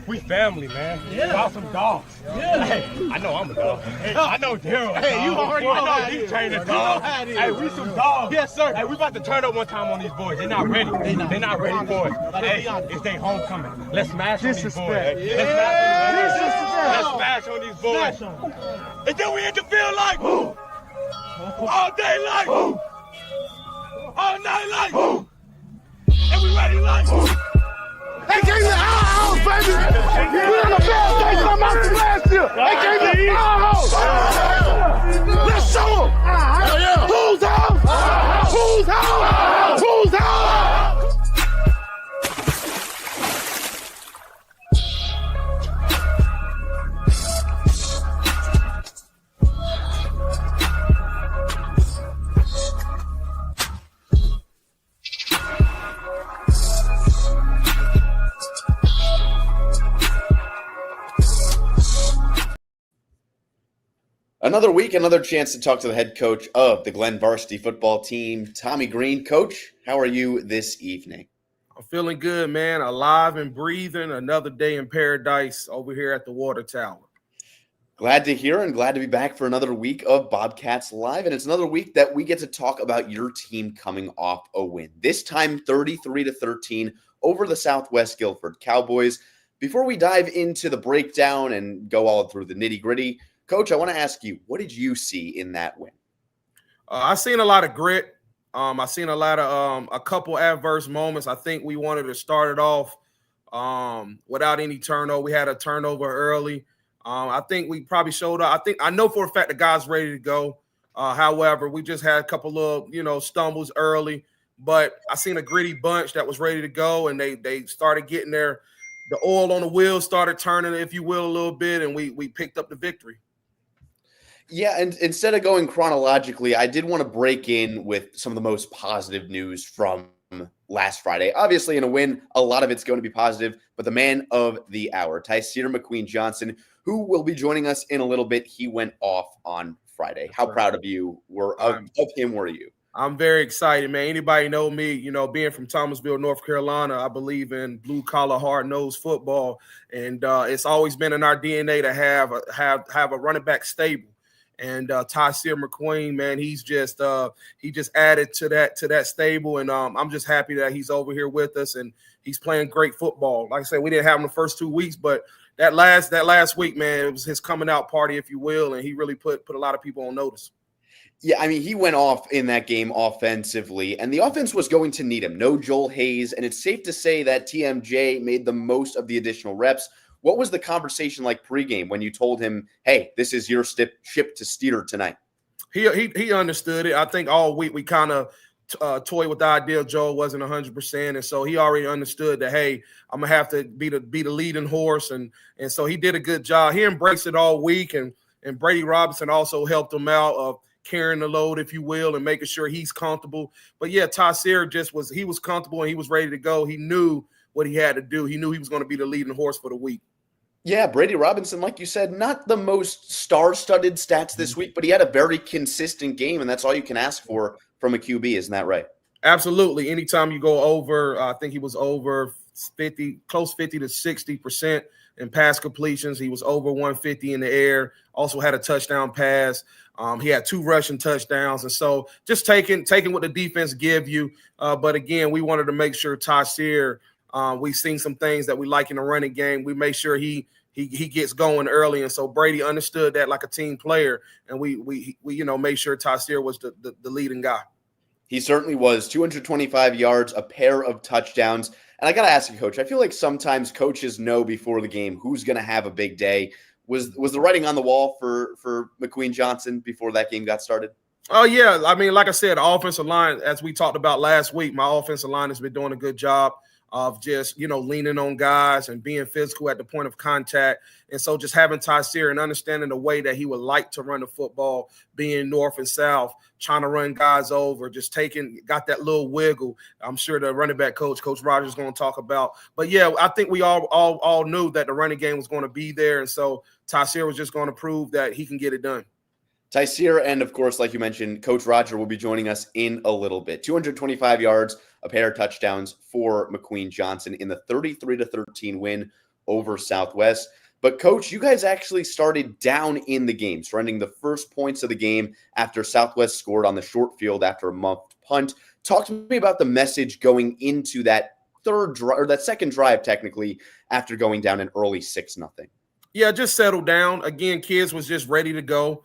We family, man. Yeah. About some dogs. Yeah. Hey, I know I'm a dog. Hey, I know Daryl. Hey, you already know how it these is. trainers, You know dog. how it is. Hey, we some dogs. Yes, sir. Hey, we about to turn up one time on these boys. They're not ready. They're not ready for it. Hey, it's their homecoming. Let's smash on these boys. Let's smash on these boys. And then we hit the field like, woo! All day like, woo! All night like, woo! And we ready like, woo! They gave me the house, baby. We on the best day from last year. They gave me the house. Let's show them. Who's house? Who's house? Who's house? Another week, another chance to talk to the head coach of the Glenn varsity football team, Tommy Green. Coach, how are you this evening? I'm feeling good, man. Alive and breathing. Another day in paradise over here at the Watertower. Glad to hear and glad to be back for another week of Bobcats Live. And it's another week that we get to talk about your team coming off a win. This time 33-13 over the Southwest Guilford Cowboys. Before we dive into the breakdown and go all through the nitty-gritty, Coach, I want to ask you, what did you see in that win? I've seen a lot of grit. I've seen a lot of a couple adverse moments. I think we wanted to start it off without any turnover. We had a turnover early. I think we probably showed up. I know for a fact the guys ready to go. However, we just had a couple of stumbles early. But I seen a gritty bunch that was ready to go, and they started getting the oil on the wheels started turning, if you will, a little bit, and we picked up the victory. Yeah, and instead of going chronologically, I did want to break in with some of the most positive news from last Friday. Obviously, in a win, a lot of it's going to be positive, but the man of the hour, Ty'sire McQueen-Johnson, who will be joining us in a little bit, he went off on Friday. How proud of him were you? I'm very excited, man. Anybody know me, being from Thomasville, North Carolina, I believe in blue-collar, hard-nosed football, and it's always been in our DNA to have a running back stable. And Ty'sire McQueen, man, he just added to that stable, and I'm just happy that he's over here with us and he's playing great football. Like I said, we didn't have him the first 2 weeks, but that last week, man, it was his coming out party, if you will, and he really put a lot of people on notice. Yeah, I mean, he went off in that game offensively, and the offense was going to need him. No Joel Hayes, and it's safe to say that TMJ made the most of the additional reps. What was the conversation like pregame when you told him, hey, this is your ship to steer tonight? He understood it. I think all week we kind of toyed with the idea Joel wasn't 100%, and so he already understood that, hey, I'm going to have to be the leading horse, and so he did a good job. He embraced it all week, and Brady Robinson also helped him out of carrying the load, if you will, and making sure he's comfortable. But, yeah, Ty'sire he was comfortable and he was ready to go. He knew what he had to do. He knew he was going to be the leading horse for the week. Yeah, Brady Robinson, like you said, not the most star-studded stats this week, but he had a very consistent game, and that's all you can ask for from a QB. Isn't that right? Absolutely. Anytime you go over, I think he was over 50, close 50 to 60% in pass completions. He was over 150 in the air. Also had a touchdown pass. He had 2 rushing touchdowns. And so just taking what the defense give you. But again, we wanted to make sure Ty'sire, we've seen some things that we like in the running game. We make sure he gets going early. And so Brady understood that like a team player. And we made sure Ty'sire was the leading guy. He certainly was. 225 yards, a pair of touchdowns. And I got to ask you, Coach, I feel like sometimes coaches know before the game who's going to have a big day. Was the writing on the wall for McQueen-Johnson before that game got started? Oh, yeah. I mean, like I said, the offensive line, as we talked about last week, my offensive line has been doing a good job of just, leaning on guys and being physical at the point of contact. And so just having Ty'sire and understanding the way that he would like to run the football, being north and south, trying to run guys over, just got that little wiggle. I'm sure the running back coach, Coach Rogers, is going to talk about. But, yeah, I think we all knew that the running game was going to be there. And so Ty'sire was just going to prove that he can get it done. Ty'sire, and of course, like you mentioned, Coach Roger will be joining us in a little bit. 225 yards, a pair of touchdowns for McQueen-Johnson in the 33-13 win over Southwest. But, Coach, you guys actually started down in the game, surrendering the first points of the game after Southwest scored on the short field after a muffed punt. Talk to me about the message going into that second drive, technically, after going down an early 6-0. Yeah, just settle down. Again, kids was just ready to go.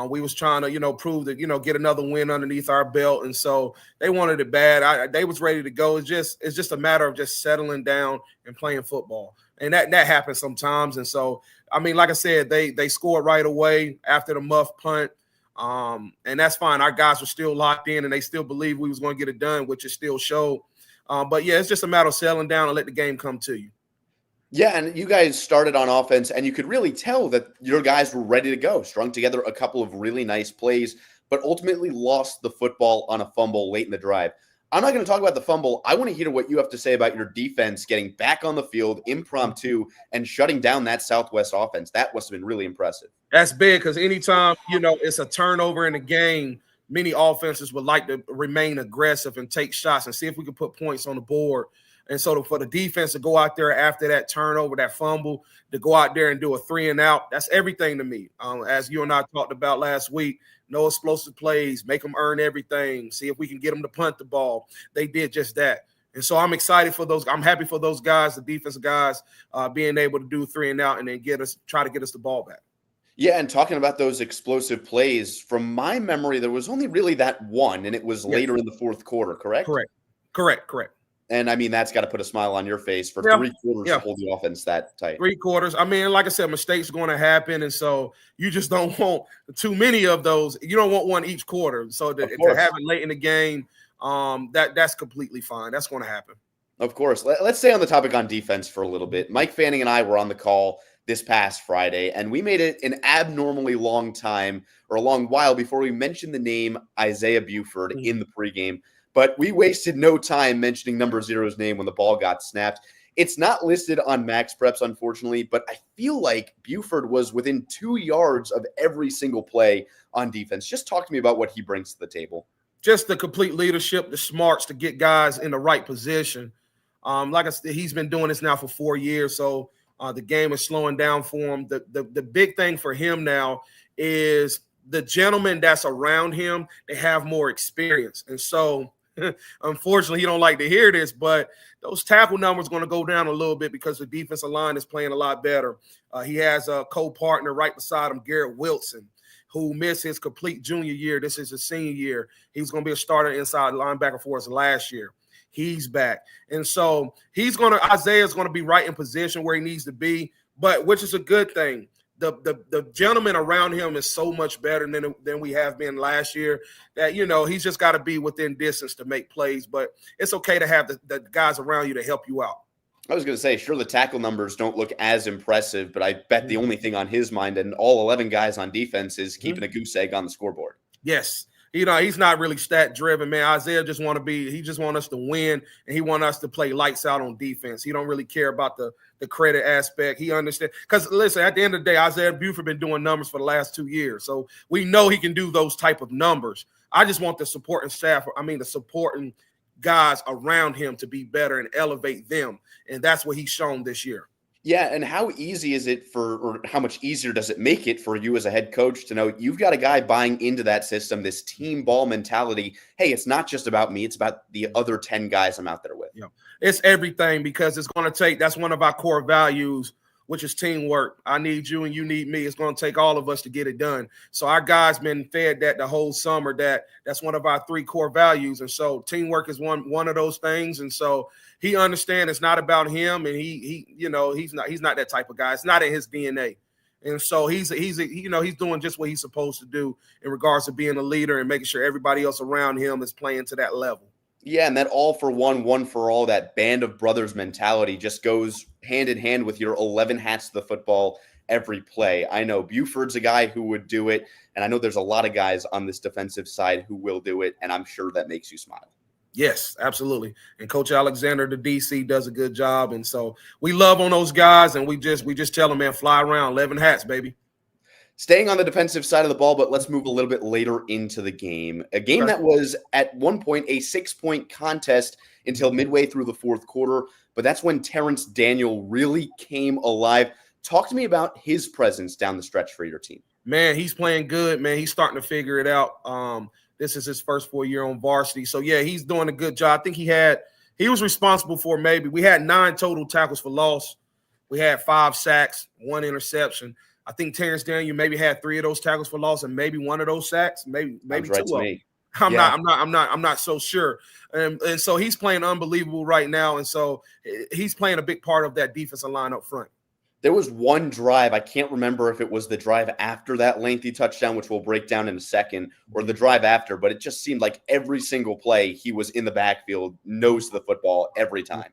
We was trying to, prove that, get another win underneath our belt. And so they wanted it bad. They was ready to go. It's just a matter of just settling down and playing football. And that happens sometimes. And so, I mean, like I said, they scored right away after the muff punt. And that's fine. Our guys were still locked in and they still believed we was going to get it done, which it still showed. But yeah, it's just a matter of settling down and let the game come to you. Yeah, and you guys started on offense, and you could really tell that your guys were ready to go, strung together a couple of really nice plays, but ultimately lost the football on a fumble late in the drive. I'm not going to talk about the fumble. I want to hear what you have to say about your defense getting back on the field impromptu and shutting down that Southwest offense. That must have been really impressive. That's big because anytime, it's a turnover in a game, many offenses would like to remain aggressive and take shots and see if we can put points on the board. And so for the defense to go out there after that turnover, that fumble, to go out there and do a 3-and-out, that's everything to me. As you and I talked about last week, no explosive plays, make them earn everything, see if we can get them to punt the ball. They did just that. And so I'm excited for those. I'm happy for those guys, the defensive guys, being able to do 3-and-out and then try to get us the ball back. Yeah, and talking about those explosive plays, from my memory, there was only really that one, and it was later in the fourth quarter, correct? Correct. And, I mean, that's got to put a smile on your face for 3 quarters to hold the offense that tight. 3 quarters. I mean, like I said, mistakes are going to happen, and so you just don't want too many of those. You don't want one each quarter. So to have it late in the game, that's completely fine. That's going to happen. Of course. Let's stay on the topic on defense for a little bit. Mike Fanning and I were on the call this past Friday, and we made it an abnormally long time or a long while before we mentioned the name Isaiah Buford in the pregame. But we wasted no time mentioning number 0's name when the ball got snapped. It's not listed on Max Preps, unfortunately, but I feel like Buford was within 2 yards of every single play on defense. Just talk to me about what he brings to the table. Just the complete leadership, the smarts to get guys in the right position. Like I said, he's been doing this now for 4 years, so the game is slowing down for him. The big thing for him now is the gentleman that's around him, they have more experience. And so unfortunately, he don't like to hear this, but those tackle numbers going to go down a little bit because the defensive line is playing a lot better. He has a co-partner right beside him, Garrett Wilson, who missed his complete junior year. This is his senior year. He's going to be a starter inside linebacker for us last year. He's back. And so Isaiah's going to be right in position where he needs to be, but which is a good thing. The gentleman around him is so much better than we have been last year that, he's just got to be within distance to make plays. But it's okay to have the guys around you to help you out. I was going to say, sure, the tackle numbers don't look as impressive, but I bet the only thing on his mind and all 11 guys on defense is keeping a goose egg on the scoreboard. Yes. He's not really stat driven, man. Isaiah just want us to win, and he want us to play lights out on defense. He don't really care about the credit aspect. He understands, because listen, at the end of the day, Isaiah Buford been doing numbers for the last 2 years, so we know he can do those type of numbers. I just want the supporting guys around him to be better and elevate them, and that's what he's shown this year. Yeah, and how easy is it or how much easier does it make it for you as a head coach to know you've got a guy buying into that system, this team ball mentality? Hey, it's not just about me. It's about the other 10 guys I'm out there with. Yeah, it's everything, because it's going to take – that's one of our core values, which is teamwork. I need you and you need me. It's going to take all of us to get it done. So our guys been fed that the whole summer, that's one of our 3 core values. And so teamwork is one of those things. And so he understands it's not about him, and he's not that type of guy. It's not in his DNA. And so he's doing just what he's supposed to do in regards to being a leader and making sure everybody else around him is playing to that level. Yeah, and that all for one for all, that band of brothers mentality just goes hand in hand with your 11 hats to the football every play. I know Buford's a guy who would do it, and I know there's a lot of guys on this defensive side who will do it, and I'm sure that makes you smile. Yes, absolutely. And Coach Alexander, the DC, does a good job, and so we love on those guys, and we just tell them, man, fly around, 11 hats, baby. Staying on the defensive side of the ball, but let's move a little bit later into the game. A game that was at one point a 6-point contest until midway through the fourth quarter. But that's when Terrence Daniel really came alive. Talk to me about his presence down the stretch for your team. Man, he's playing good, man. He's starting to figure it out. This is his first full year on varsity. So, yeah, he's doing a good job. I think he was responsible for we had 9 total tackles for loss. We had 5 sacks, 1 interception. I think Terrence Daniel maybe had 3 of those tackles for loss and maybe 1 of those sacks, maybe 2 of them. I'm not so sure. And so he's playing unbelievable right now. And so he's playing a big part of that defensive line up front. There was one drive, I can't remember if it was the drive after that lengthy touchdown, which we'll break down in a second, or the drive after, but it just seemed like every single play he was in the backfield, nose to the football every time.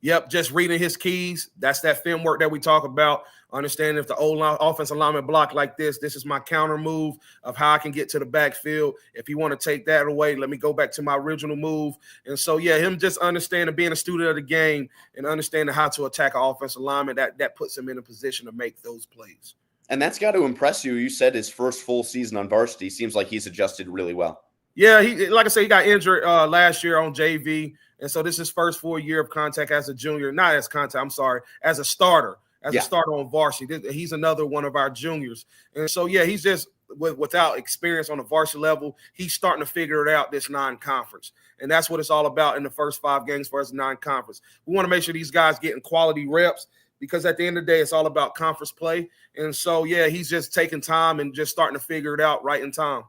Yep, just reading his keys. That's that film work that we talk about. Understanding if the offensive lineman block like this is my counter move of how I can get to the backfield. If you want to take that away, let me go back to my original move. And so, yeah, him just understanding, being a student of the game and understanding how to attack an offensive lineman, that puts him in a position to make those plays. And that's got to impress you. You said his first full season on varsity. Seems like he's adjusted really well. Yeah, like I said, he got injured last year on JV. And so this is his first full year of contact as a junior, not as contact, I'm sorry, as a starter. A starter on varsity. He's another one of our juniors. And so, yeah, he's just without experience on the varsity level, he's starting to figure it out, this non-conference. And that's what it's all about in the first 5 games for us non-conference. We want to make sure these guys getting quality reps because at the end of the day, it's all about conference play. And so, yeah, he's just taking time and just starting to figure it out right in time.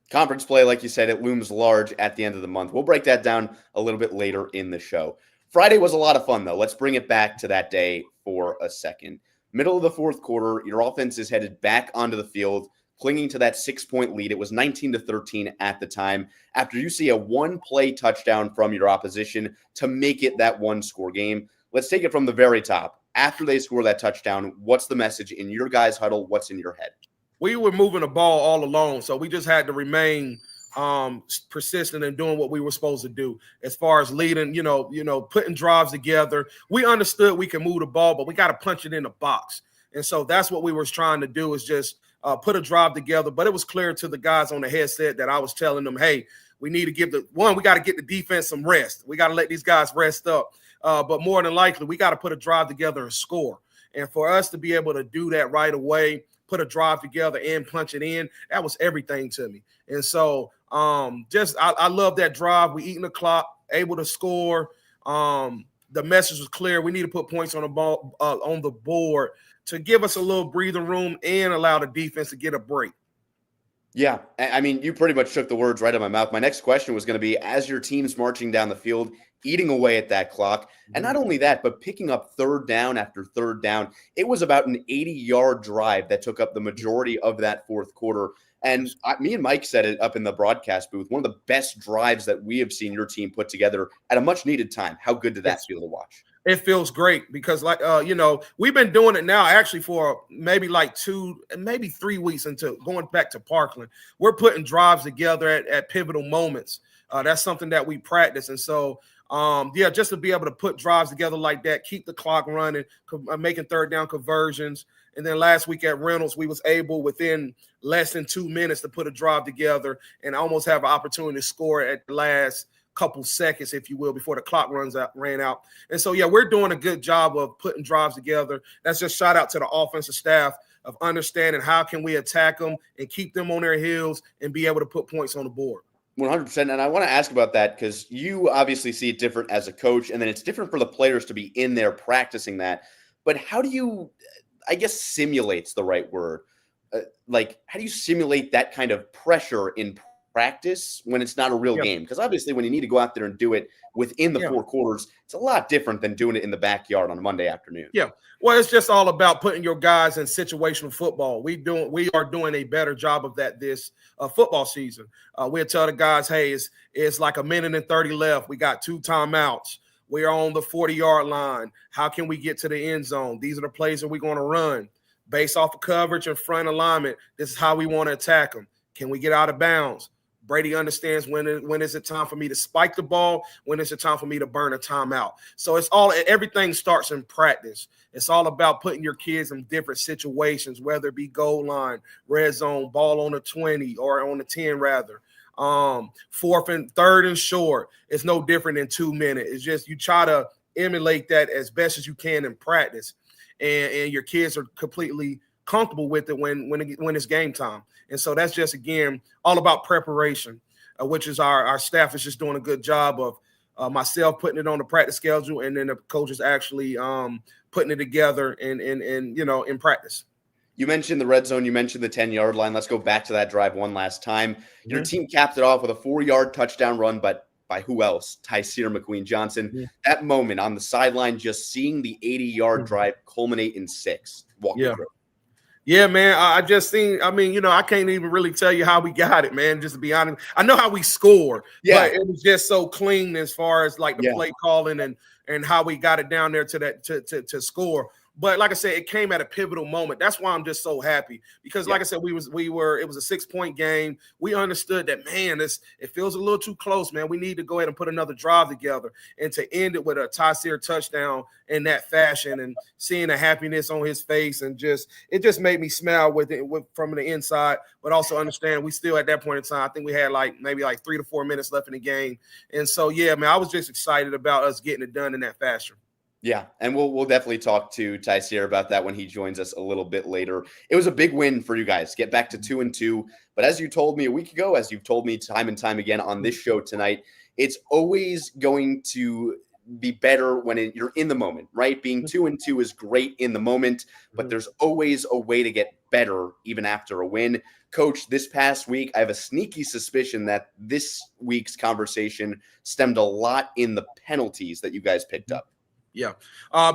Conference play, like you said, it looms large at the end of the month. We'll break that down a little bit later in the show. Friday was a lot of fun, though. Let's bring it back to that day for a second. Middle of the fourth quarter, your offense is headed back onto the field, clinging to that 6-point lead. It was 19-13 at the time. After you see a 1-play touchdown from your opposition to make it that 1-score game, let's take it from the very top. After they score that touchdown, what's the message in your guys' huddle? What's in your head? We were moving the ball all along, so we just had to remain persistent in doing what we were supposed to do as far as leading, putting drives together. We understood we can move the ball, but we got to punch it in the box. And so that's what we were trying to do, is just put a drive together. But it was clear to the guys on the headset that I was telling them, hey, we need to we got to get the defense some rest. We got to let these guys rest up. But more than likely, we got to put a drive together and score. And for us to be able to do that right away, put a drive together and punch it in, that was everything to me. And so I love that drive. We eating the clock, able to score. The message was clear. We need to put points on the ball on the board to give us a little breathing room and allow the defense to get a break. Yeah, I mean, you pretty much took the words right out of my mouth. My next question was going to be, as your team's marching down the field, eating away at that clock, and not only that, but picking up third down after third down. It was about an 80-yard drive that took up the majority of that fourth quarter. And me and Mike said it up in the broadcast booth, one of the best drives that we have seen your team put together at a much-needed time. How good did that feel to watch? It feels great because, we've been doing it now actually for maybe 2, maybe 3 weeks into going back to Parkland. We're putting drives together at pivotal moments. That's something that we practice. And so, just to be able to put drives together like that, keep the clock running, making third down conversions. And then last week at Reynolds, we was able within less than 2 minutes to put a drive together and almost have an opportunity to score at the last couple seconds, if you will, before the clock ran out. And so, yeah, we're doing a good job of putting drives together. That's just shout out to the offensive staff of understanding how can we attack them and keep them on their heels and be able to put points on the board. 100%. And I want to ask about that because you obviously see it different as a coach, and then it's different for the players to be in there practicing that. But how do you, I guess simulate's the right word. How do you simulate that kind of pressure in practice when it's not a real game? Because obviously when you need to go out there and do it within the 4 quarters, it's a lot different than doing it in the backyard on a Monday afternoon. Yeah. Well, it's just all about putting your guys in situational football. We are doing a better job of that this football season. We'll tell the guys, hey, it's like 1 minute and 30 left. We got 2 timeouts. We are on the 40-yard line. How can we get to the end zone? These are the plays that we're going to run. Based off of coverage and front alignment, this is how we want to attack them. Can we get out of bounds? Brady understands when is it time for me to spike the ball, when is it time for me to burn a timeout. So everything starts in practice. It's all about putting your kids in different situations, whether it be goal line, red zone, ball on the 20 or on the 10 rather. fourth and third and short, it's no different than 2 minutes. It's just you try to emulate that as best as you can in practice, and your kids are completely comfortable with it when it's game time. And so that's just, again, all about preparation, which is our staff is just doing a good job of myself putting it on the practice schedule, and then the coaches actually putting it together in practice. You mentioned the red zone. You mentioned the 10-yard line. Let's go back to that drive one last time. Your team capped it off with a 4-yard touchdown run, but by who else? Ty'sire McQueen-Johnson. Yeah. That moment on the sideline, just seeing the 80-yard drive culminate in 6. Walk me through. Yeah, man. I just seen. I mean, I can't even really tell you how we got it, man. Just to be honest, I know how we score, but it was just so clean as far as like the play calling and how we got it down there to score. But like I said, it came at a pivotal moment. That's why I'm just so happy, because like I said, it was a 6-point game. We understood that, man, it feels a little too close, man. We need to go ahead and put another drive together, and to end it with a Ty'sire touchdown in that fashion, and seeing the happiness on his face, and it just made me smile from the inside, but also understand we still at that point in time, I think we had maybe 3 to 4 minutes left in the game. And so, yeah, man, I was just excited about us getting it done in that fashion. Yeah, and we'll definitely talk to Ty'sire about that when he joins us a little bit later. It was a big win for you guys, get back to 2-2. But as you told me a week ago, as you've told me time and time again on this show tonight, it's always going to be better when you're in the moment, right? Being 2-2 is great in the moment, but there's always a way to get better even after a win. Coach, this past week, I have a sneaky suspicion that this week's conversation stemmed a lot in the penalties that you guys picked up. Yeah,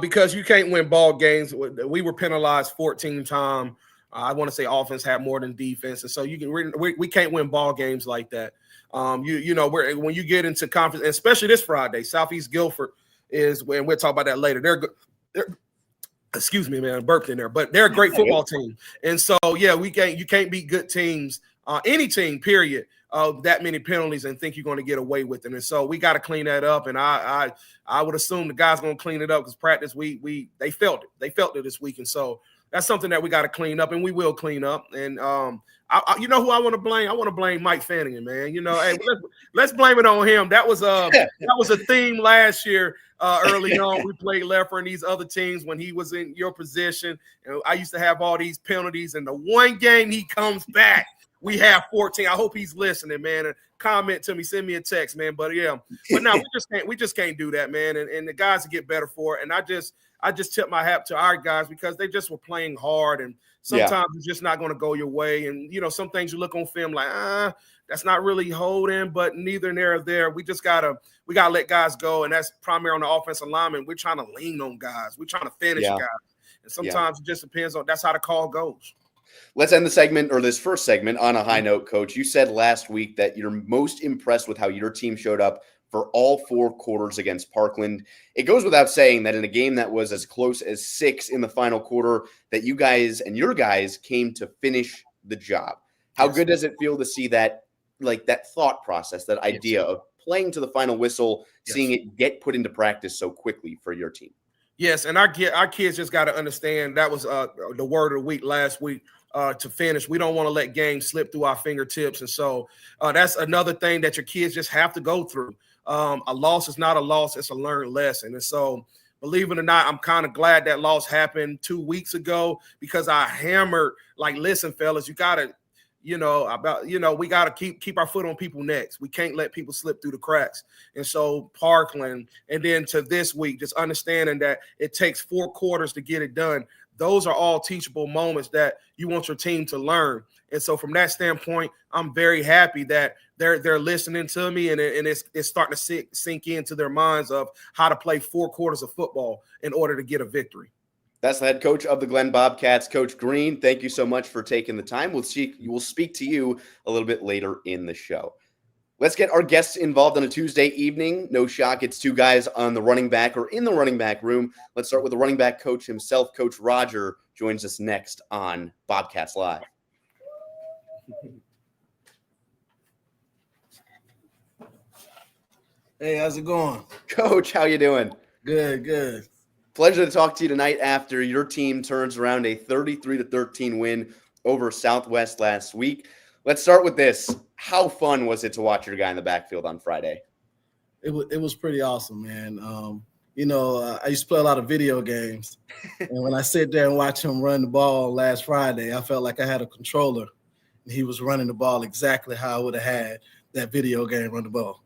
because you can't win ball games. We were penalized 14 times. I want to say offense had more than defense, and so we can't win ball games like that. When you get into conference, especially this Friday, Southeast Guilford is, and we'll talk about that later. They're excuse me, man, I burped in there, but they're a great football team, and so you can't beat good teams, any team, period. That many penalties and think you're going to get away with it. And so we got to clean that up. And I would assume the guys going to clean it up, because practice, they felt it. They felt it this week. And so that's something that we got to clean up, and we will clean up. And you know who I want to blame? I want to blame Mike Fanningen, man. Hey, let's blame it on him. That was a theme last year. Early on, we played Leffer and these other teams when he was in your position. And I used to have all these penalties, and the one game he comes back, we have 14. I hope he's listening, man. And comment to me, send me a text, man. But no, we just can't do that, man. And the guys will get better for it. And I just tip my hat to our guys, because they just were playing hard, and sometimes it's just not going to go your way. And some things you look on film like, that's not really holding, but neither near or there. We gotta let guys go, and that's primarily on the offensive lineman. We're trying to lean on guys. We're trying to finish guys, and sometimes it just depends on. That's how the call goes. Let's end the segment, or this first segment, on a high note, Coach. You said last week that you're most impressed with how your team showed up for all 4 quarters against Parkland. It goes without saying that in a game that was as close as 6 in the final quarter, that you guys and your guys came to finish the job. How good does it feel to see that, that thought process, that idea of playing to the final whistle, seeing it get put into practice so quickly for your team? Yes, and our kids just got to understand that was the word of the week last week. To finish, we don't want to let games slip through our fingertips, and so that's another thing that your kids just have to go through. A loss is not a loss; it's a learned lesson. And so, believe it or not, I'm kind of glad that loss happened 2 weeks ago, because I hammered listen, fellas, you gotta, we gotta keep our foot on people's necks. We can't let people slip through the cracks. And so Parkland, and then to this week, just understanding that it takes 4 quarters to get it done. Those are all teachable moments that you want your team to learn. And so from that standpoint, I'm very happy that they're listening to me, and it's starting to sink into their minds of how to play 4 quarters of football in order to get a victory. That's the head coach of the Glenn Bobcats, Coach Green. Thank you so much for taking the time. We'll speak to you a little bit later in the show. Let's get our guests involved on a Tuesday evening. No shock, it's 2 guys on the running back or in the running back room. Let's start with the running back coach himself. Coach Roger joins us next on Bobcats Live. Hey, how's it going? Coach, how you doing? Good. Pleasure to talk to you tonight after your team turns around a 33-13 win over Southwest last week. Let's start with this. How fun was it to watch your guy in the backfield on Friday? It was pretty awesome, man. I used to play a lot of video games, and when I sit there and watch him run the ball last Friday, I felt like I had a controller, and he was running the ball exactly how I would have had that video game run the ball.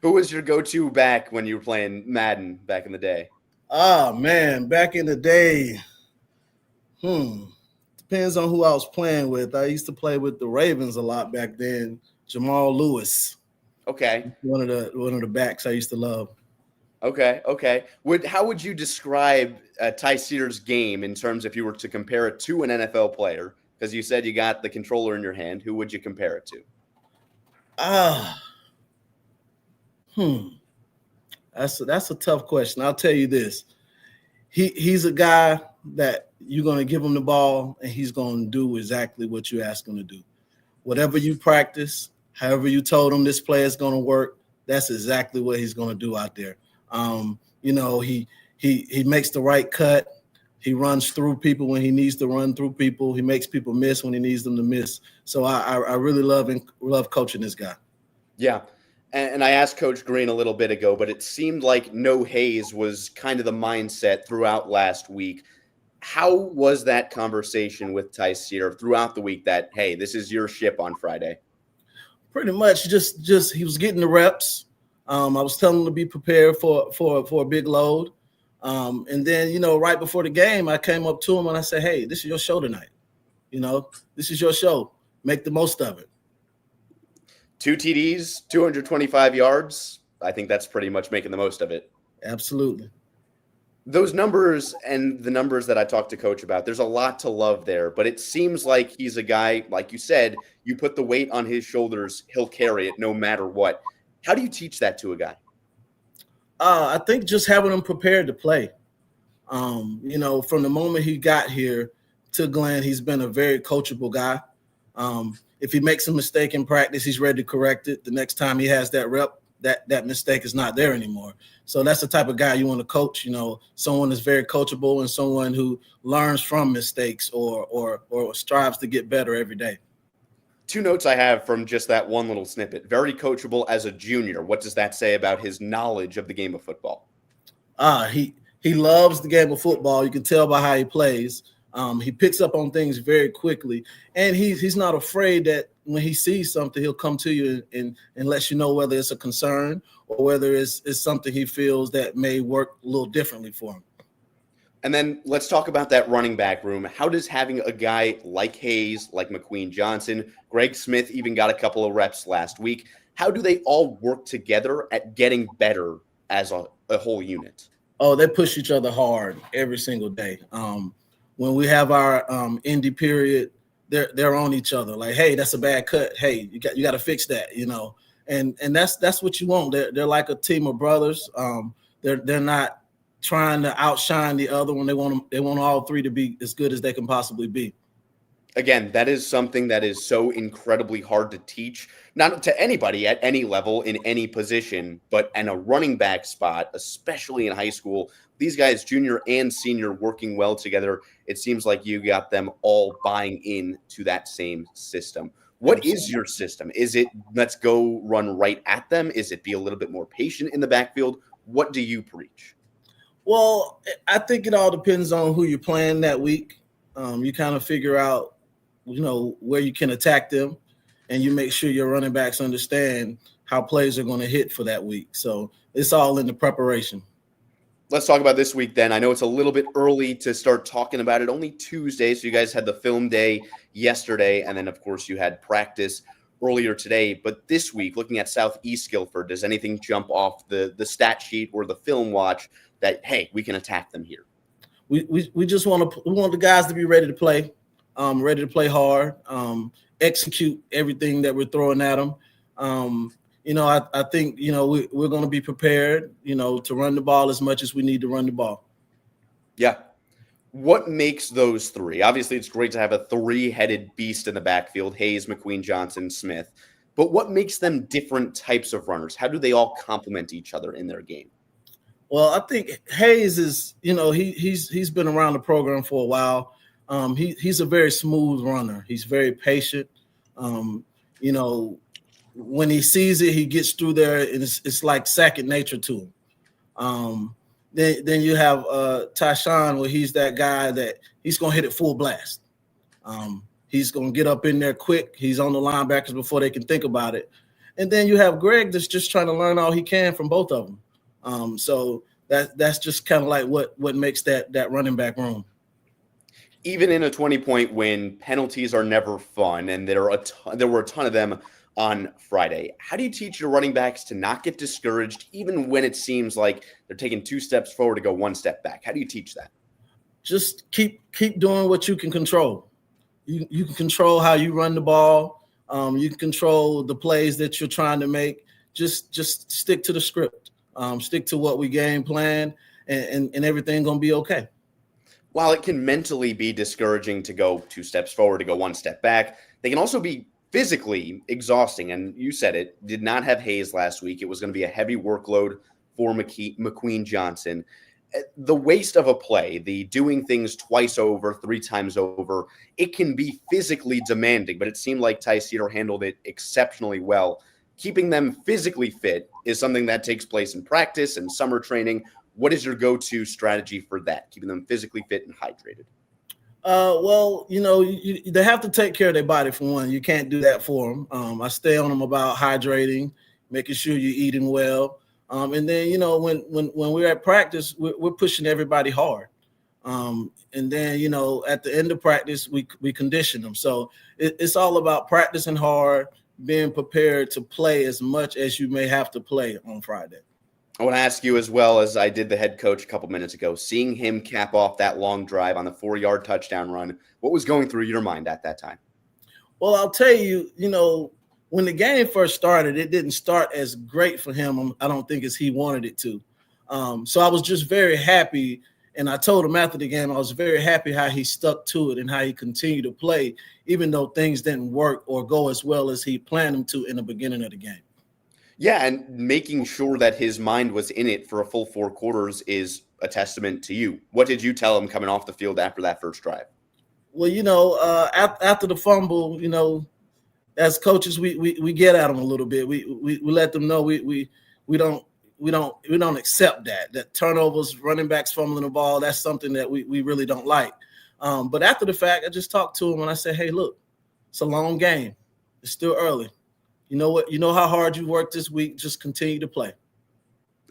Who was your go-to back when you were playing Madden back in the day? Oh, man, back in the day, depends on who I was playing with. I used to play with the Ravens a lot back then. Jamal Lewis. Okay. One of the backs I used to love. Okay. How would you describe Ty'sire's game in terms if you were to compare it to an NFL player? Because you said you got the controller in your hand. Who would you compare it to? That's a tough question. I'll tell you this. He's a guy that you're going to give him the ball and he's going to do exactly what you ask him to do. Whatever you practice, however you told him this play is going to work, that's exactly what he's going to do out there. He makes the right cut. He runs through people when he needs to run through people. He makes people miss when he needs them to miss. So I really love coaching this guy. Yeah. And I asked Coach Green a little bit ago, but it seemed like no Hayes was kind of the mindset throughout last week. How was that conversation with Ty'sire throughout the week that, hey, this is your ship on Friday? Pretty much just he was getting the reps. I was telling him to be prepared for a big load. And then, right before the game, I came up to him and I said, hey, this is your show tonight. This is your show. Make the most of it. 2 TDs, 225 yards. I think that's pretty much making the most of it. Absolutely. Those numbers and the numbers that I talked to Coach about, there's a lot to love there, but it seems like he's a guy, like you said, you put the weight on his shoulders, he'll carry it no matter what. How do you teach that to a guy? I think just having him prepared to play. From the moment he got here to Glenn, he's been a very coachable guy. If he makes a mistake in practice, he's ready to correct it. The next time he has that rep, that mistake is not there anymore. So that's the type of guy you want to coach, someone that's very coachable and someone who learns from mistakes or strives to get better every day. 2 notes I have from just that one little snippet. Very coachable as a junior. What does that say about his knowledge of the game of football? He loves the game of football. You can tell by how he plays. He picks up on things very quickly, and he's not afraid that when he sees something, he'll come to you and let you know whether it's a concern or whether it's something he feels that may work a little differently for him. And then let's talk about that running back room. How does having a guy like Hayes, like McQueen-Johnson, Greg Smith even got a couple of reps last week, how do they all work together at getting better as a whole unit? Oh, they push each other hard every single day. When we have our indie period, they're on each other. Like, hey, that's a bad cut. Hey, you got to fix that. And that's what you want. They're like a team of brothers. They're not trying to outshine the other one. They want all three to be as good as they can possibly be. Again, that is something that is so incredibly hard to teach, not to anybody at any level in any position, but in a running back spot, especially in high school. These guys, junior and senior, working well together. It seems like you got them all buying in to that same system. What is your system? Is it let's go run right at them? Is it be a little bit more patient in the backfield? What do you preach? Well, I think it all depends on who you're playing that week. You kind of figure out, where you can attack them, and you make sure your running backs understand how plays are going to hit for that week. So it's all in the preparation. Let's talk about this week then. I know it's a little bit early to start talking about it. Only Tuesday, so you guys had the film day yesterday, and then, of course, you had practice earlier today. But this week, looking at Southwest Guilford, does anything jump off the stat sheet or the film watch that, hey, we can attack them here? We just want the guys to be ready to play hard, execute everything that we're throwing at them. I think, we're going to be prepared, to run the ball as much as we need to run the ball. Yeah. What makes those three? Obviously, it's great to have a 3-headed beast in the backfield, Hayes, McQueen-Johnson, Smith. But what makes them different types of runners? How do they all complement each other in their game? Well, I think Hayes is, he's been around the program for a while. He's a very smooth runner. He's very patient. You know, when he sees it, he gets through there, and it's like second nature to him. Then you have Tyshawn, where he's that guy that he's gonna hit it full blast. He's gonna get up in there quick. He's on the linebackers before they can think about it. And then you have Greg that's just trying to learn all he can from both of them. So that's just kind of like what makes that running back room. Even in a 20-point win, penalties are never fun, and there were a ton of them on Friday. How do you teach your running backs to not get discouraged, even when it seems like they're taking 2 steps forward to go 1 step back? How do you teach that? Just keep doing what you can control. You can control how you run the ball. You can control the plays that you're trying to make. Just stick to the script. Stick to what we game plan, and everything gonna be okay. While it can mentally be discouraging to go 2 steps forward to go 1 step back, they can also be physically exhausting. And you said it, did not have Hayes last week. It was going to be a heavy workload for McQueen-Johnson. The waste of a play, the doing things twice over, 3 times over, it can be physically demanding, but it seemed like Ty'sire handled it exceptionally well. Keeping them physically fit is something that takes place in practice and summer training. What is your go-to strategy for that, keeping them physically fit and hydrated? Well, you know, they have to take care of their body for one. You can't do that for them. I stay on them about hydrating, making sure you're eating well. And then, you know, when we're at practice, we're pushing everybody hard. And then, you know, at the end of practice, we condition them. So it's all about practicing hard, being prepared to play as much as you may have to play on Friday. I want to ask you, as well as I did the head coach a couple minutes ago, seeing him cap off that long drive on the 4-yard touchdown run, what was going through your mind at that time? Well, I'll tell you, you know, when the game first started, it didn't start as great for him, I don't think, as he wanted it to. So I was just very happy, and I told him after the game, I was very happy how he stuck to it and how he continued to play, even though things didn't work or go as well as he planned them to in the beginning of the game. Yeah, and making sure that his mind was in it for a full 4 quarters is a testament to you. What did you tell him coming off the field after that first drive? Well, you know, after the fumble, you know, as coaches, we get at them a little bit. We let them know we don't accept that turnovers, running backs fumbling the ball. That's something that we really don't like. But after the fact, I just talked to him and I said, hey, look, it's a long game. It's still early. You know what? You know how hard you worked this week. Just continue to play.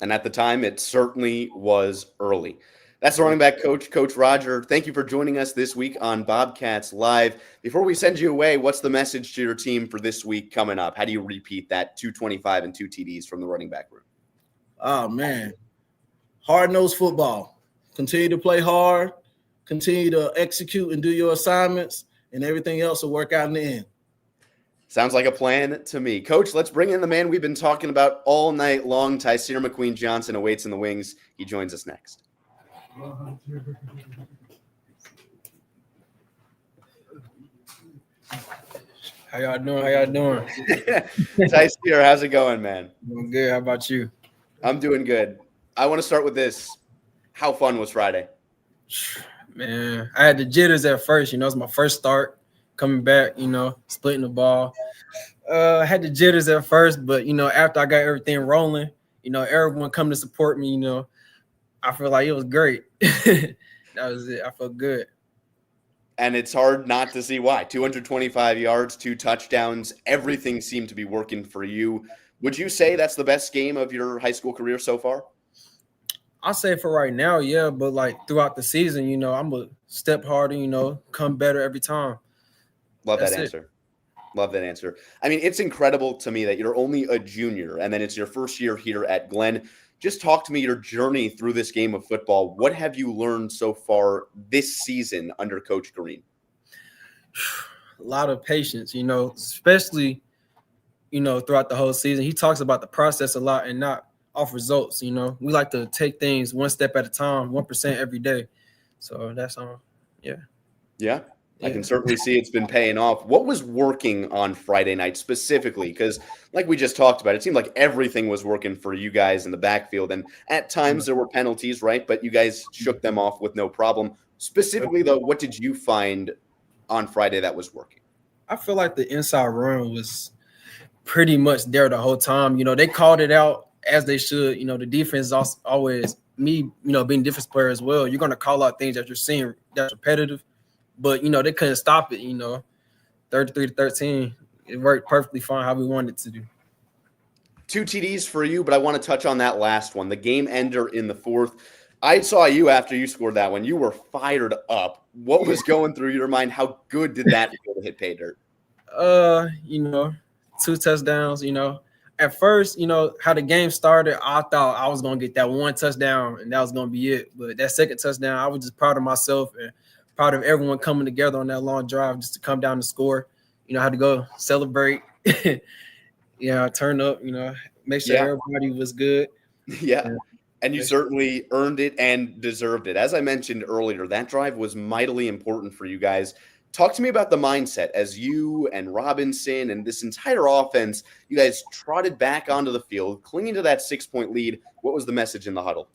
And at the time, it certainly was early. That's the running back coach, Coach Roger. Thank you for joining us this week on Bobcats Live. Before we send you away, what's the message to your team for this week coming up? How do you repeat that 225 and 2 TDs from the running back room? Oh, man. Hard-nosed football. Continue to play hard. Continue to execute and do your assignments, and everything else will work out in the end. Sounds like a plan to me. Coach, let's bring in the man we've been talking about all night long. Ty'sire McQueen-Johnson awaits in the wings. He joins us next. How y'all doing? Ty'sire, how's it going, man? Doing good. How about you? I'm doing good. I want to start with this. How fun was Friday? Man, I had the jitters at first. You know, it's my first start coming back, you know, splitting the ball. I had the jitters at first, but, you know, after I got everything rolling, you know, everyone come to support me, you know, I feel like it was great. That was it. I felt good. And it's hard not to see why. 225 yards, 2 touchdowns. Everything seemed to be working for you. Would you say that's the best game of your high school career so far? I'll say for right now, yeah. But, like, throughout the season, you know, I'm a step harder, you know, come better every time. Love that answer. Love that answer. I mean, it's incredible to me that you're only a junior, and then it's your first year here at Glenn. Just talk to me your journey through this game of football. What have you learned so far this season under Coach Green? A lot of patience, you know, especially, you know, throughout the whole season. He talks about the process a lot and not off results, you know. We like to take things 1 step at a time, 1% every day. So that's all. Yeah. Yeah. I can certainly see it's been paying off. What was working on Friday night specifically? Because like we just talked about, it seemed like everything was working for you guys in the backfield. And at times there were penalties, right? But you guys shook them off with no problem. Specifically, though, what did you find on Friday that was working? I feel like the inside run was pretty much there the whole time. You know, they called it out as they should. You know, the defense is also always me, you know, being a defense player as well. You're going to call out things that you're seeing that's repetitive, but, you know, they couldn't stop it, you know, 33-13. It worked perfectly fine how we wanted it to do. 2 TDs for you, but I want to touch on that last one, the game ender in the 4th. I saw you after you scored that one. You were fired up. What was going through your mind? How good did that feel to hit pay dirt? You know, 2 touchdowns, you know. At first, you know, how the game started, I thought I was going to get that 1 touchdown and that was going to be it. But that second touchdown, I was just proud of myself and proud of everyone coming together on that long drive just to come down and score. You know, I had to go celebrate. Yeah, turn up, you know, make sure everybody was good. Yeah. And you certainly earned it and deserved it. As I mentioned earlier, that drive was mightily important for you guys. Talk to me about the mindset as you and Robinson and this entire offense, you guys trotted back onto the field, clinging to that 6-point lead. What was the message in the huddle?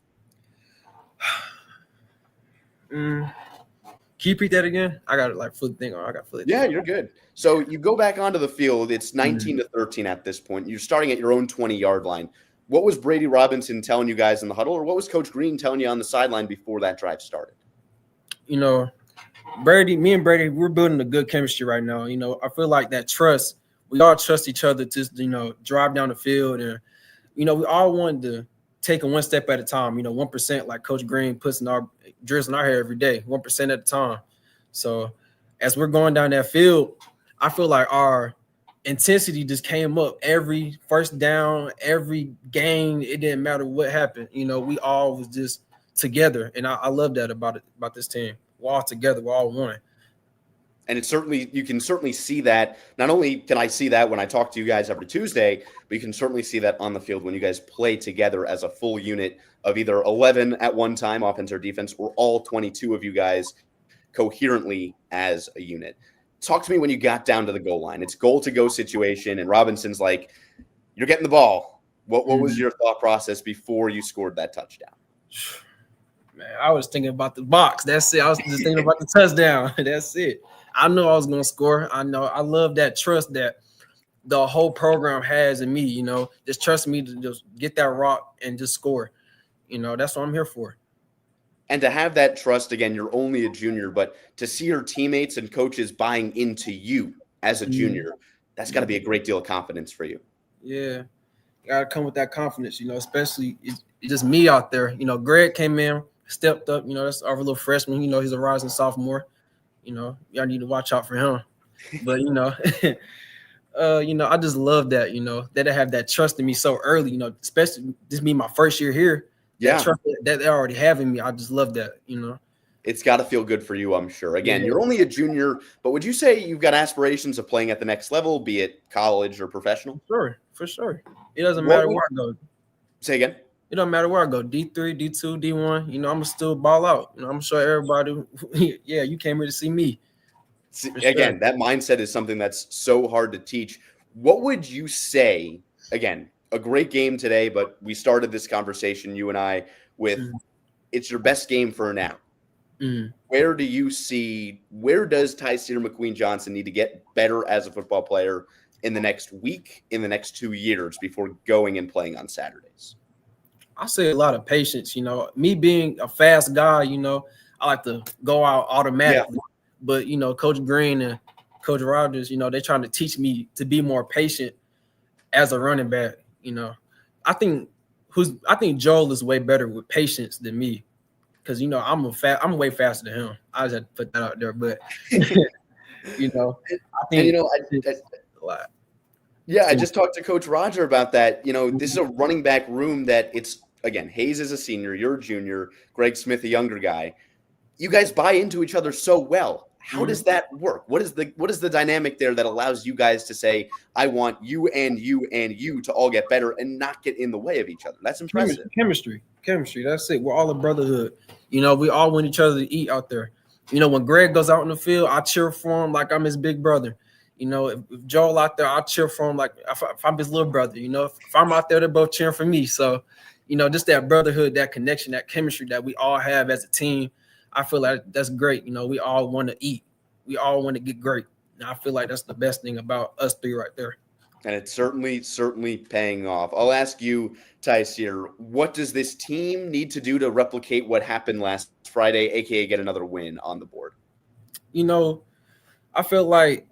Can you repeat that again? I got to like flip the thing on. I got to flip. Yeah, you're good. So you go back onto the field. It's 19-13 at this point. You're starting at your own 20-yard line. What was Brady Robinson telling you guys in the huddle, or what was Coach Green telling you on the sideline before that drive started? You know, me and Brady, we're building a good chemistry right now. You know, I feel like that trust, we all trust each other to, you know, drive down the field. And, you know, we all wanted to take it one step at a time, you know, 1%, like Coach Green puts in our drills in our hair every day, 1% at a time. So as we're going down that field, I feel like our intensity just came up every first down, every game. It didn't matter what happened. You know, we all was just together. And I love that about this team. We're all together. We're all one. And it's certainly, you can certainly see that. Not only can I see that when I talk to you guys every Tuesday, but you can certainly see that on the field when you guys play together as a full unit of either 11 at one time, offense or defense, or all 22 of you guys coherently as a unit. Talk to me when you got down to the goal line. It's goal-to-go situation, and Robinson's like, you're getting the ball. What was your thought process before you scored that touchdown? Man, I was thinking about the box. That's it. I was just thinking about the touchdown. That's it. I knew I was going to score. I know. I love that trust that the whole program has in me, you know, just trust me to just get that rock and just score. You know, that's what I'm here for. And to have that trust, again, you're only a junior, but to see your teammates and coaches buying into you as a junior, that's got to be a great deal of confidence for you. Yeah. You got to come with that confidence, you know, especially it's just me out there. You know, Greg came in, stepped up, you know, that's our little freshman. You know, he's a rising sophomore. You know, y'all need to watch out for him. But, you know, I just love that, you know, that they have that trust in me so early, you know, especially this being my first year here. Yeah. That trust that they already have in me. I just love that, you know. It's got to feel good for you, I'm sure. Again, you're only a junior, but would you say you've got aspirations of playing at the next level, be it college or professional? Sure, for sure. It doesn't matter where I go. Say again? It don't matter where I go, D3, D2, D1, you know, I'm going to still ball out. You know, I'm going to show everybody, yeah, you came here to see me. Again, that mindset is something that's so hard to teach. What would you say, again, a great game today, but we started this conversation, you and I, with it's your best game for now. Where does Ty'sire McQueen-Johnson need to get better as a football player in the next week, in the next 2 years before going and playing on Saturdays? I say a lot of patience, you know, me being a fast guy, you know, I like to go out automatically, but, you know, Coach Green and Coach Rogers, you know, they're trying to teach me to be more patient as a running back. You know, I think Joel is way better with patience than me because, you know, I'm way faster than him. I just had to put that out there, but, you know, I think, and, you know, a lot. Yeah, I just talked to Coach Roger about that. You know, this is a running back room that it's, again, Hayes is a senior, you're a junior, Greg Smith, a younger guy. You guys buy into each other so well. How does that work? What is the dynamic there that allows you guys to say, I want you and you and you to all get better and not get in the way of each other? That's impressive. Chemistry. That's it. We're all a brotherhood. You know, we all want each other to eat out there. You know, when Greg goes out in the field, I cheer for him like I'm his big brother. You know, if Joel out there, I'll cheer for him like if I'm his little brother. You know, if I'm out there, they're both cheering for me. So, you know, just that brotherhood, that connection, that chemistry that we all have as a team, I feel like that's great. You know, we all want to eat. We all want to get great. And I feel like that's the best thing about us three right there. And it's certainly paying off. I'll ask you, Ty'sire, what does this team need to do to replicate what happened last Friday, aka get another win on the board? You know, I feel like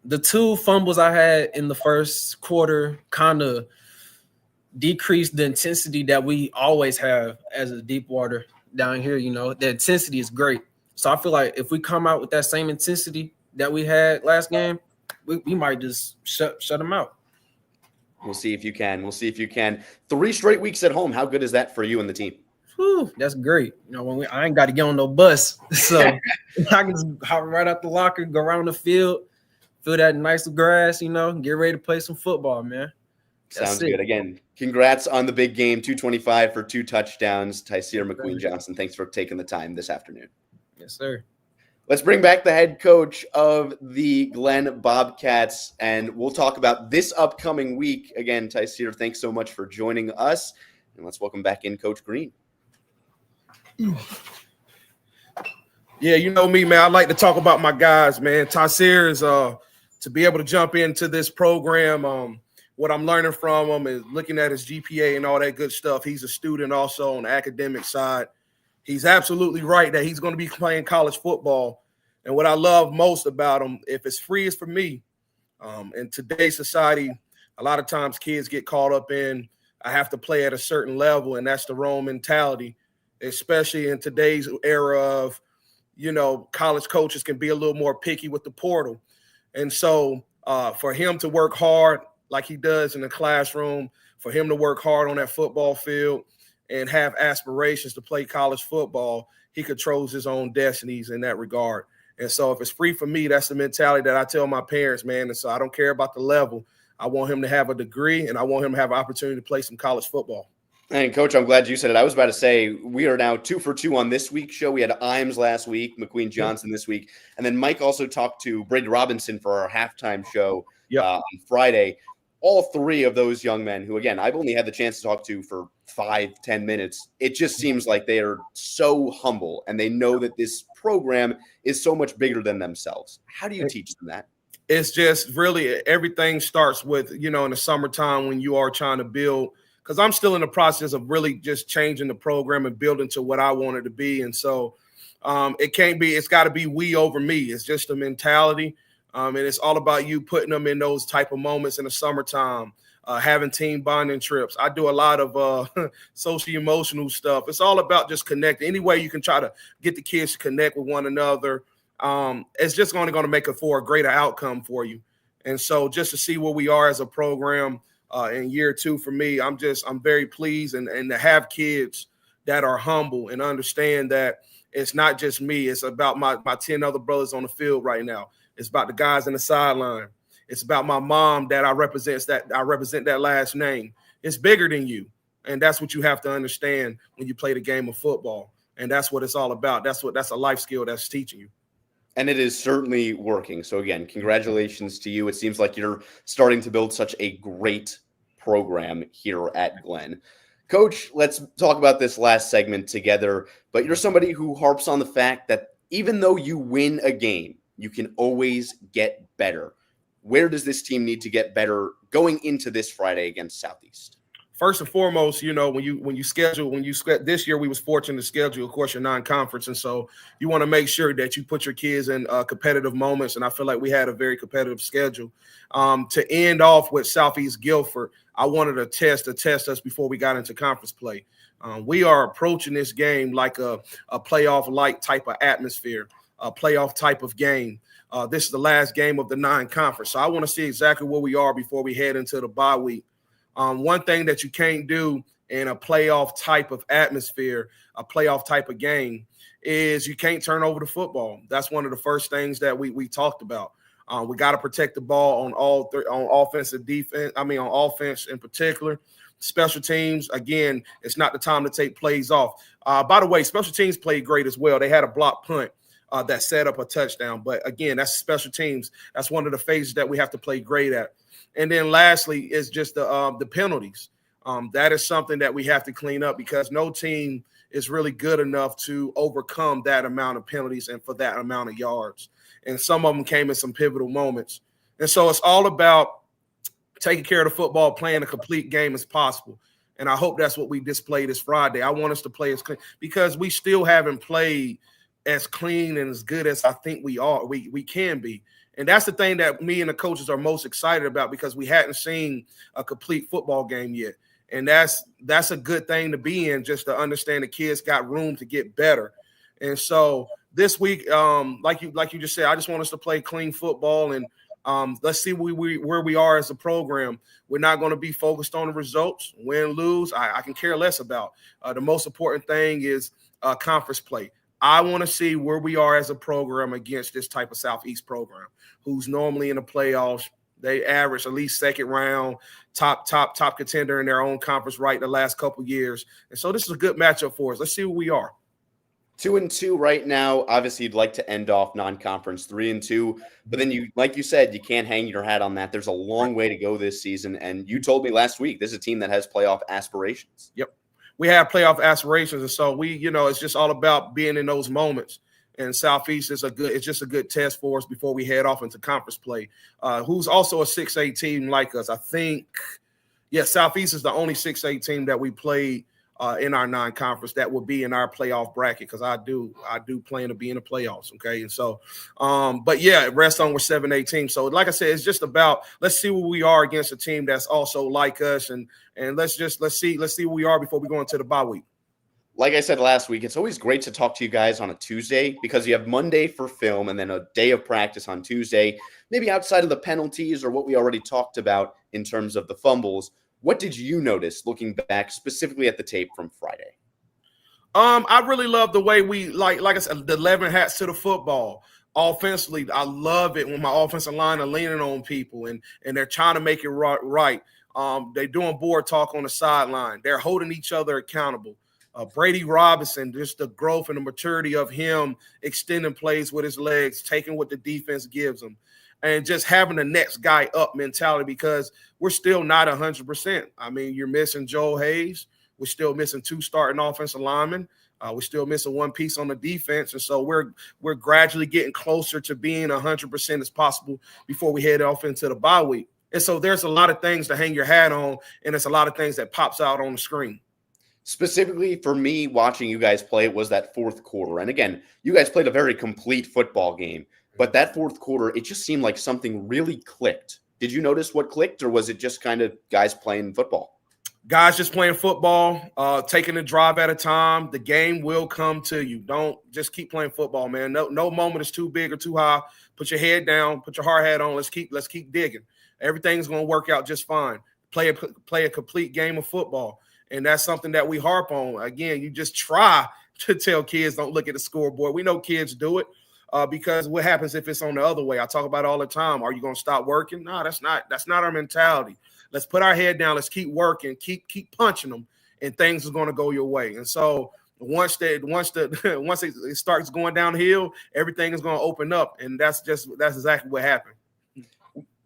the 2 fumbles I had in the first quarter kind of decreased the intensity that we always have as a Deepwater down here. You know, the intensity is great. So I feel like if we come out with that same intensity that we had last game, we might just shut them out. We'll see if you can. 3 straight weeks at home. How good is that for you and the team? Whew, that's great. You know, I ain't got to get on no bus. So I can just hop right out the locker, go around the field, feel that nice grass, you know, get ready to play some football, man. Sounds good. Again, congrats on the big game, 225 for 2 touchdowns. Ty'sire McQueen-Johnson, thanks for taking the time this afternoon. Yes, sir. Let's bring back the head coach of the Glenn Bobcats, and we'll talk about this upcoming week. Again, Ty'sire, thanks so much for joining us, and let's welcome back in Coach Green. Yeah, you know me, man. I like to talk about my guys, man. Ty'sire is to be able to jump into this program. What I'm learning from him is looking at his GPA and all that good stuff. He's a student also on the academic side. He's absolutely right that he's going to be playing college football. And what I love most about him, if it's free, it's for me. In today's society, a lot of times kids get caught up in, I have to play at a certain level, and that's the wrong mentality, especially in today's era of, you know, college coaches can be a little more picky with the portal. And so for him to work hard like he does in the classroom, for him to work hard on that football field and have aspirations to play college football, he controls his own destinies in that regard. And so if it's free for me, that's the mentality that I tell my parents, man. And so I don't care about the level. I want him to have a degree, and I want him to have an opportunity to play some college football. And, Coach, I'm glad you said it. I was about to say we are now 2 for 2 on this week's show. We had Imes last week, McQueen-Johnson this week. And then Mike also talked to Brady Robinson for our halftime show on Friday. All 3 of those young men who, again, I've only had the chance to talk to for 5-10 minutes. It just seems like they are so humble, and they know that this program is so much bigger than themselves. How do you teach them that? It's just really everything starts with, you know, in the summertime when you are trying to build, because I'm still in the process of really just changing the program and building to what I want it to be. And so it's got to be we over me. It's just a mentality. And it's all about you putting them in those type of moments in the summertime, having team bonding trips. I do a lot of social emotional stuff. It's all about just connecting. Any way you can try to get the kids to connect with one another. It's just only going to make it for a greater outcome for you. And so just to see where we are as a program in year 2 for me, I'm very pleased and to have kids that are humble and understand that it's not just me. It's about my 10 other brothers on the field right now. It's about the guys in the sideline. It's about my mom that I represent that last name. It's bigger than you. And that's what you have to understand when you play the game of football. And that's what it's all about. That's a life skill that's teaching you. And it is certainly working. So, again, congratulations to you. It seems like you're starting to build such a great program here at Glenn. Coach, let's talk about this last segment together. But you're somebody who harps on the fact that even though you win a game, you can always get better. Where does this team need to get better going into this Friday against Southeast? First and foremost, you know, when you schedule this year, we was fortunate to schedule, of course, your non-conference. And so you want to make sure that you put your kids in competitive moments. And I feel like we had a very competitive schedule. To end off with Southeast Guilford, I wanted to test us before we got into conference play. We are approaching this game like a playoff-like type of atmosphere, a playoff type of game. This is the last game of the non-conference. So I want to see exactly where we are before we head into the bye week. One thing that you can't do in a playoff type of atmosphere, a playoff type of game, is you can't turn over the football. That's one of the first things that we talked about. We got to protect the ball on offense and defense. I mean, on offense in particular. Special teams, again, it's not the time to take plays off. By the way, special teams played great as well. They had a block punt that set up a touchdown. But again, that's special teams. That's one of the phases that we have to play great at. And then lastly is just the penalties. That is something that we have to clean up because no team is really good enough to overcome that amount of penalties and for that amount of yards. And some of them came in some pivotal moments. And so it's all about taking care of the football, playing a complete game as possible. And I hope that's what we display this Friday. I want us to play as clean because we still haven't played as clean and as good as I think we can be. And that's the thing that me and the coaches are most excited about because we hadn't seen a complete football game yet. And that's a good thing to be in, just to understand the kids got room to get better. And so this week, like you just said, I just want us to play clean football and let's see where we are as a program. We're not going to be focused on the results, win, lose. I can care less about. The most important thing is conference play. I want to see where we are as a program against this type of Southeast program, who's normally in the playoffs. They average at least second round, top contender in their own conference right the last couple years. And so this is a good matchup for us. Let's see where we are. 2-2 right now. Obviously, you'd like to end off non-conference 3-2, but then like you said, you can't hang your hat on that. There's a long way to go this season. And you told me last week, this is a team that has playoff aspirations. Yep. We have playoff aspirations. And so it's just all about being in those moments. And Southeast is it's just a good test for us before we head off into conference play. Who's also a 6A team like us. I think, Southeast is the only 6A team that we played in our non-conference that will be in our playoff bracket because I do plan to be in the playoffs. Okay, and so, rest on with 7A teams. So, like I said, it's just about let's see where we are against a team that's also like us, and let's see where we are before we go into the bye week. Like I said last week, it's always great to talk to you guys on a Tuesday because you have Monday for film and then a day of practice on Tuesday. Maybe outside of the penalties or what we already talked about in terms of the fumbles, what did you notice looking back specifically at the tape from Friday? I really love the way we like I said, the 11 hats to the football. Offensively, I love it when my offensive line are leaning on people and they're trying to make it right. They're doing board talk on the sideline. They're holding each other accountable. Brady Robinson, just the growth and the maturity of him extending plays with his legs, taking what the defense gives him, and just having the next guy up mentality because we're still not 100%. I mean, you're missing Joel Hayes. We're still missing 2 starting offensive linemen. We're still missing 1 piece on the defense. And so we're gradually getting closer to being 100% as possible before we head off into the bye week. And so there's a lot of things to hang your hat on, and it's a lot of things that pops out on the screen. Specifically for me, watching you guys play, it was that fourth quarter. And again, you guys played a very complete football game. But that fourth quarter, it just seemed like something really clicked. Did you notice what clicked, or was it just kind of guys playing football? Guys just playing football, taking a drive at a time. The game will come to you. Don't just keep playing football, man. No moment is too big or too high. Put your head down. Put your hard hat on. Let's keep digging. Everything's going to work out just fine. Play a complete game of football. And that's something that we harp on. Again, you just try to tell kids don't look at the scoreboard. We know kids do it because what happens if it's on the other way? I talk about it all the time. Are you going to stop working? No, that's not our mentality. Let's put our head down. Let's keep working. Keep punching them, and things are going to go your way. And so once it starts going downhill, everything is going to open up, and that's exactly what happened.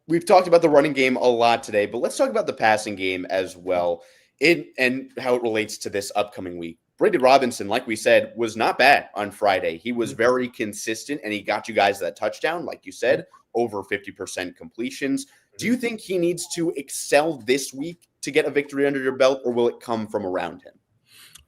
We've talked about the running game a lot today, but let's talk about the passing game as well. And how it relates to this upcoming week. Brady Robinson, like we said, was not bad on Friday. He was very consistent, and he got you guys that touchdown, like you said, over 50% completions. Do you think he needs to excel this week to get a victory under your belt, or will it come from around him?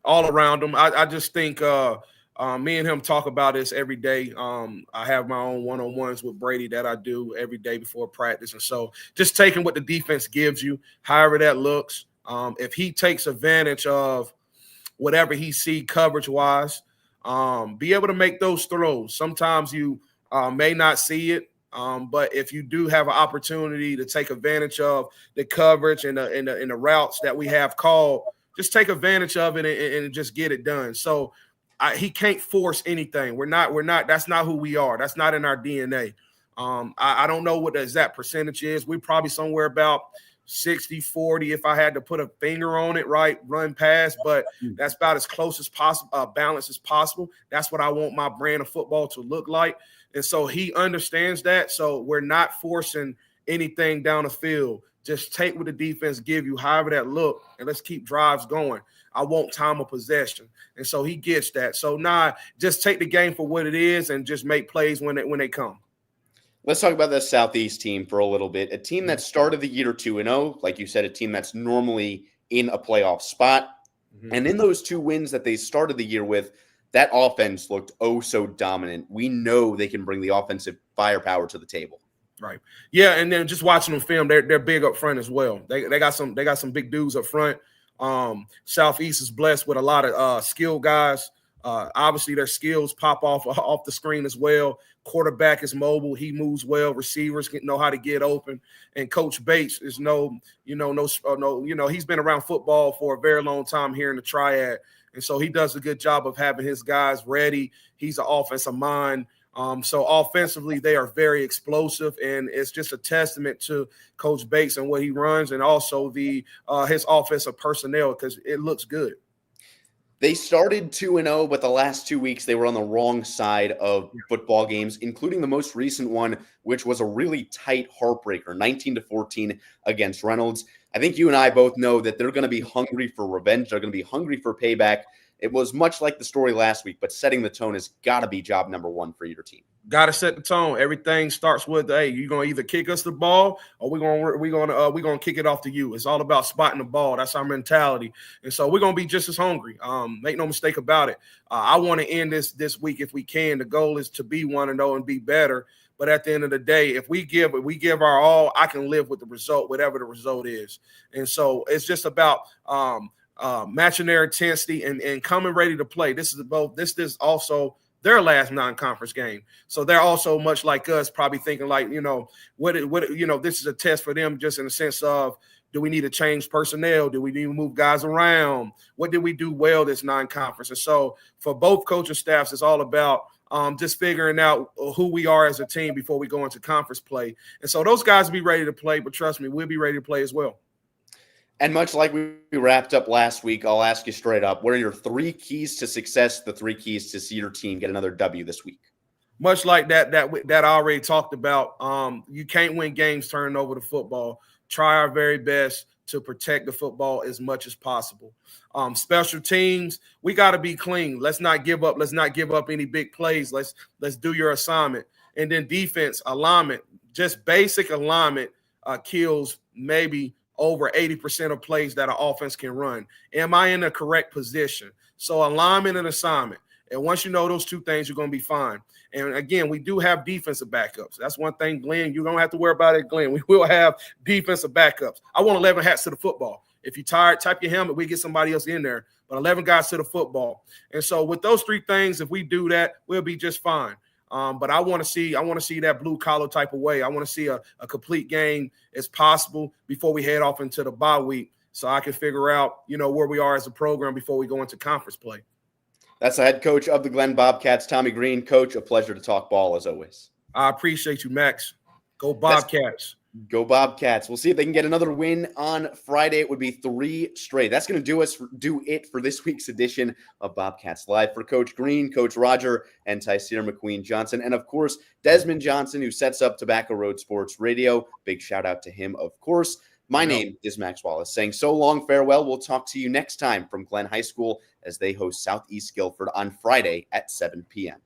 All around him. I just think me and him talk about this every day. I have my own one-on-ones with Brady that I do every day before practice. And so just taking what the defense gives you, however that looks, if he takes advantage of whatever he see coverage-wise, be able to make those throws. Sometimes you may not see it, but if you do have an opportunity to take advantage of the coverage and the routes that we have called, just take advantage of it and just get it done. So he can't force anything. We're not. That's not who we are. That's not in our DNA. I don't know what the exact percentage is. We're probably somewhere about 60-40 if I had to put a finger on it, right? Run pass, but that's about as close as possible, balance as possible. That's what I want my brand of football to look like. And so he understands that. So we're not forcing anything down the field. Just take what the defense give you, however that look, and let's keep drives going. I want time of possession. And so he gets that. So just take the game for what it is and just make plays when they come. Let's talk about the Southeast team for a little bit. A team that started the year 2-0, like you said, a team that's normally in a playoff spot. Mm-hmm. And in those 2 wins that they started the year with, that offense looked so dominant. We know they can bring the offensive firepower to the table. Right. Yeah, and then just watching them film, they're big up front as well. They got some big dudes up front. Southeast is blessed with a lot of skilled guys. Obviously, their skills pop off the screen as well. Quarterback is mobile; he moves well. Receivers know how to get open. And Coach Bates is he's been around football for a very long time here in the Triad, and so he does a good job of having his guys ready. He's an offensive mind. So offensively, they are very explosive, and it's just a testament to Coach Bates and what he runs, and also his offensive personnel, because it looks good. They started 2-0, but the last 2 weeks they were on the wrong side of football games, including the most recent one, which was a really tight heartbreaker, 19-14 against Reynolds. I think you and I both know that they're going to be hungry for revenge. They're going to be hungry for payback. It was much like the story last week, but setting the tone has got to be job number 1 for your team. Got to set the tone. Everything starts with, hey, you're gonna either kick us the ball or we're gonna kick it off to you. It's all about spotting the ball. That's our mentality, and so we're gonna be just as hungry. Make no mistake about it. I want to end this week if we can. The goal is to be 1-0 and be better. But at the end of the day, if we give our all, I can live with the result, whatever the result is. And so it's just about matching their intensity and coming ready to play. This is also their last non-conference game, so they're also much like us, probably thinking like, this is a test for them, just in the sense of, do we need to change personnel? Do we need to move guys around? What did we do well this non-conference? And so for both coaching staffs, it's all about just figuring out who we are as a team before we go into conference play. And so those guys will be ready to play, but trust me, we'll be ready to play as well. And much like we wrapped up last week, I'll ask you straight up, what are your 3 keys to success, the 3 keys to see your team get another W this week? Much like that I already talked about, you can't win games turning over the football. Try our very best to protect the football as much as possible. Special teams, we got to be clean. Let's not give up. Let's not give up any big plays. Let's do your assignment. And then defense, alignment, just basic alignment kills maybe over 80% of plays that an offense can run. Am I in the correct position? So alignment and assignment. And once you know those 2 things, you're going to be fine. And again, we do have defensive backups. That's one thing, Glenn. You don't have to worry about it, Glenn. We will have defensive backups. I want 11 hats to the football. If you're tired, type your helmet. We get somebody else in there. But 11 guys to the football. And so with those 3 things, if we do that, we'll be just fine. But I want to see that blue collar type of way. I want to see a complete game as possible before we head off into the bye week, so I can figure out, where we are as a program before we go into conference play. That's the head coach of the Glenn Bobcats, Tommy Green. Coach, a pleasure to talk ball as always. I appreciate you, Max. Go Bobcats. Go Bobcats. We'll see if they can get another win on Friday. It would be 3 straight. That's going to do it for this week's edition of Bobcats Live. For Coach Green, Coach Roger, and Ty'sire McQueen-Johnson, and of course, Desmond Johnson, who sets up Tobacco Road Sports Radio. Big shout out to him, of course. My name is Max Wallace, saying so long, farewell. We'll talk to you next time from Glenn High School as they host Southeast Guilford on Friday at 7 p.m.